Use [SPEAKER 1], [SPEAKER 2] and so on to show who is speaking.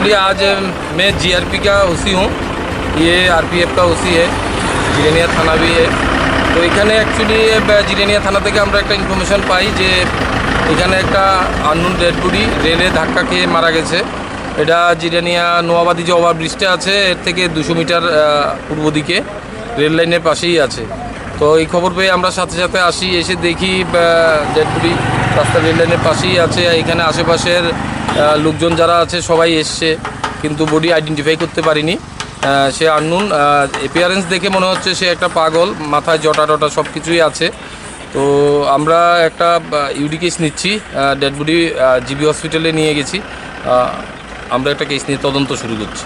[SPEAKER 1] Actually आज मैं GRP का ओसी हूँ, ये आरपीएफ का ओसी है, জিরানিয়া থানা भी है। তো এখানে অ্যাকচুয়ালি জিরানিয়া থানা থেকে আমরা একটা ইনফরমেশন পাই যে এখানে একটা আননোন ডেড বডি রেলে ধাক্কা খেয়ে মারা গেছে। এটা জিরানিয়া নোয়াবাদী যে ওভারব্রিজটা আছে এর থেকে 200 মিটার পূর্ব দিকে রেল লাইনের পাশেই আছে। তো এই খবর পেয়ে আমরা সাথে সাথে আসি, এসে দেখি ডেড বডি রাস্তা রেল লাইনের পাশেই আছে। এখানে আশেপাশের লোকজন যারা আছে সবাই এসছে, কিন্তু বডি আইডেন্টিফাই করতে পারিনি। সে আননোন, অ্যাপিয়ারেন্স দেখে মনে হচ্ছে সে একটা পাগল, মাথায় জটা টটা সব কিছুই আছে। তো আমরা একটা ইউডি কেস নিচ্ছি, ডেড বডি জিবি হসপিটালে নিয়ে গেছি। আমরা একটা কেস নিয়ে তদন্ত শুরু করছি।